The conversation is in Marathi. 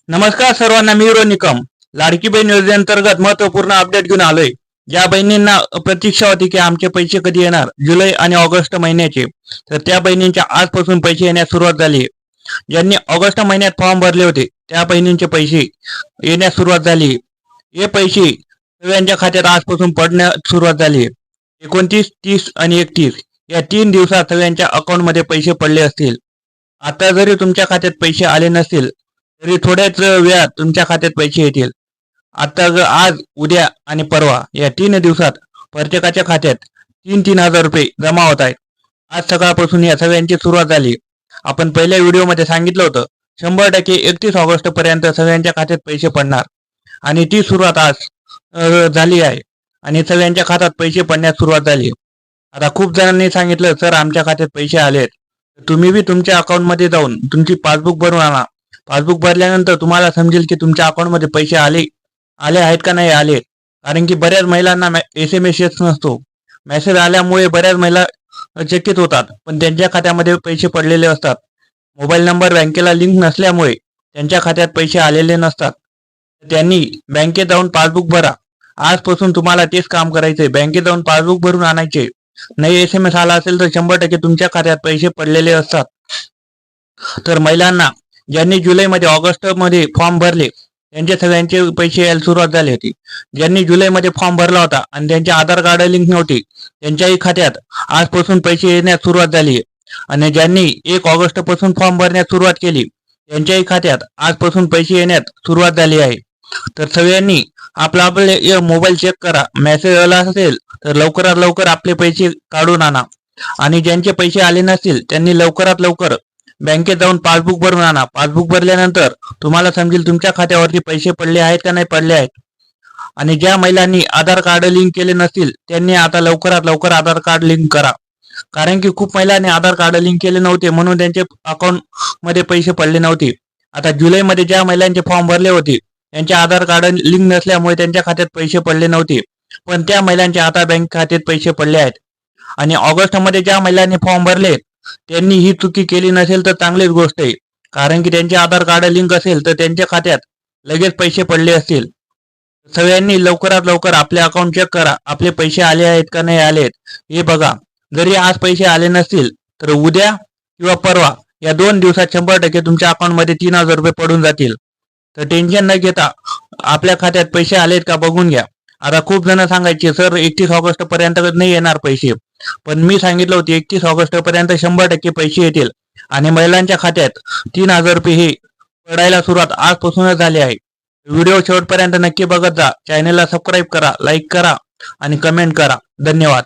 नमस्कार सर्वांना, मी निकम. लाडकी बहीण योजनेअंतर्गत महत्वपूर्ण अपडेट घेऊन आलोय. ज्या बहिणींना प्रतीक्षा होती की आमचे पैसे कधी येणार जुलै आणि ऑगस्ट महिन्याचे, तर त्या बहिणींच्या आजपासून पैसे येण्यास सुरुवात झाली. ज्यांनी ऑगस्ट महिन्यात फॉर्म भरले होते त्या बहिणींचे पैसे येण्यास सुरुवात झाली. हे पैसे सगळ्यांच्या खात्यात आजपासून पडण्यास सुरुवात झाली. 29, 30 आणि 31 या 3 दिवसात सगळ्यांच्या अकाउंटमध्ये पैसे पडले असतील. आता जरी तुमच्या खात्यात पैसे आले नसतील तरी थोड्याच वेळात तुमच्या खात्यात पैसे येतील. आता आज, उद्या आणि परवा या 3 दिवसात प्रत्येकाच्या खात्यात 3,000 रुपये जमा होत आहेत. आज सकाळपासून या सगळ्यांची सुरुवात झाली. आपण पहिल्या व्हिडिओमध्ये सांगितलं होतं 100% 31 ऑगस्ट पर्यंत सगळ्यांच्या खात्यात पैसे पडणार आणि ती सुरुवात आज झाली आहे आणि सगळ्यांच्या खात्यात पैसे पडण्यास सुरुवात झाली. आता खूप जणांनी सांगितलं, सर आमच्या खात्यात पैसे आलेत. तुम्ही बी तुमच्या अकाउंटमध्ये जाऊन तुमची पासबुक भरून आणा. पासबुक भरल्यानंतर तुम्हाला समजेल की तुमच्या अकाउंटमध्ये पैसे आले आहेत का नाही आले. कारण की बऱ्याच महिलांना SMS येत नसतो. मेसेज आल्यामुळे बऱ्याच महिला चकित होतात, पण त्यांच्या खात्यामध्ये पैसे पडलेले असतात. मोबाईल नंबर बँकेला लिंक नसल्यामुळे त्यांच्या खात्यात पैसे आलेले नसतात. त्यांनी बँकेत जाऊन पासबुक भरा. आजपासून तुम्हाला तेच काम करायचंय. बँकेत जाऊन पासबुक भरून आणायचे. नाही SMS आला असेल तर 100% तुमच्या खात्यात पैसे पडलेले असतात. तर महिलांना ज्यांनी जुलैमध्ये ऑगस्टमध्ये फॉर्म भरले त्यांचे सगळ्यांचे पैसे यायला सुरुवात झाली होती. ज्यांनी जुलैमध्ये फॉर्म भरला होता आणि त्यांचे आधार कार्ड लिंक नव्हते त्यांच्याही खात्यात आजपासून पैसे येण्यास सुरुवात झाली. आणि ज्यांनी 1 ऑगस्ट पासून फॉर्म भरण्यास सुरुवात केली त्यांच्याही खात्यात आजपासून पैसे येण्यास सुरुवात झाली आहे. तर सगळ्यांनी आपले मोबाईल चेक करा. मेसेज आला असेल तर लवकरात लवकर आपले पैसे काढून आणा. आणि ज्यांचे पैसे आले नसतील त्यांनी लवकरात लवकर बँकेत जाऊन पासबुक भरून आणा. पासबुक भरल्यानंतर तुम्हाला समजेल तुमच्या खात्यावरती पैसे पडले आहेत का नाही पडले आहेत. आणि ज्या महिलांनी आधार कार्ड लिंक केले नसतील त्यांनी आता लवकरात लवकर आधार कार्ड लिंक करा. कारण की खूप महिलांनी आधार कार्ड लिंक केले नव्हते म्हणून त्यांचे अकाउंट मध्ये पैसे पडले नव्हते. आता जुलैमध्ये ज्या महिलांचे फॉर्म भरले होते त्यांचे आधार कार्ड लिंक नसल्यामुळे त्यांच्या खात्यात पैसे पडले नव्हते, पण त्या महिलांच्या आता बँक खात्यात पैसे पडले आहेत. आणि ऑगस्टमध्ये ज्या महिलांनी फॉर्म भरले त्यांनी ही चुकी केली नसेल तर चांगलीच गोष्ट आहे. कारण की त्यांचे आधार कार्ड लिंक असेल तर त्यांच्या खात्यात लगेच पैसे पडले असतील. सगळ्यांनी लवकरात लवकर आपले अकाउंट चेक करा. आपले पैसे आले आहेत का नाही आले आहेत हे बघा. जरी आज पैसे आले नसतील तर उद्या किंवा परवा या 2 दिवसात 100% तुमच्या अकाउंटमध्ये 3,000 रुपये पडून जातील. तर टेन्शन न घेता आपल्या खात्यात पैसे आलेत का बघून घ्या. आता खूप जण सांगायचे, सर 31 ऑगस्ट पर्यंत नाही येणार पैसे. पण मी सांगितलं होते 31 ऑगस्ट पर्यंत 100% पैसे येतील. आणि महिलांच्या खात्यात 3,000 रुपये हे पडायला सुरुवात आजपासूनच झाली आहे. व्हिडिओ शेवटपर्यंत नक्की बघत जा. चॅनलला सबस्क्राईब करा, लाईक करा आणि कमेंट करा. धन्यवाद.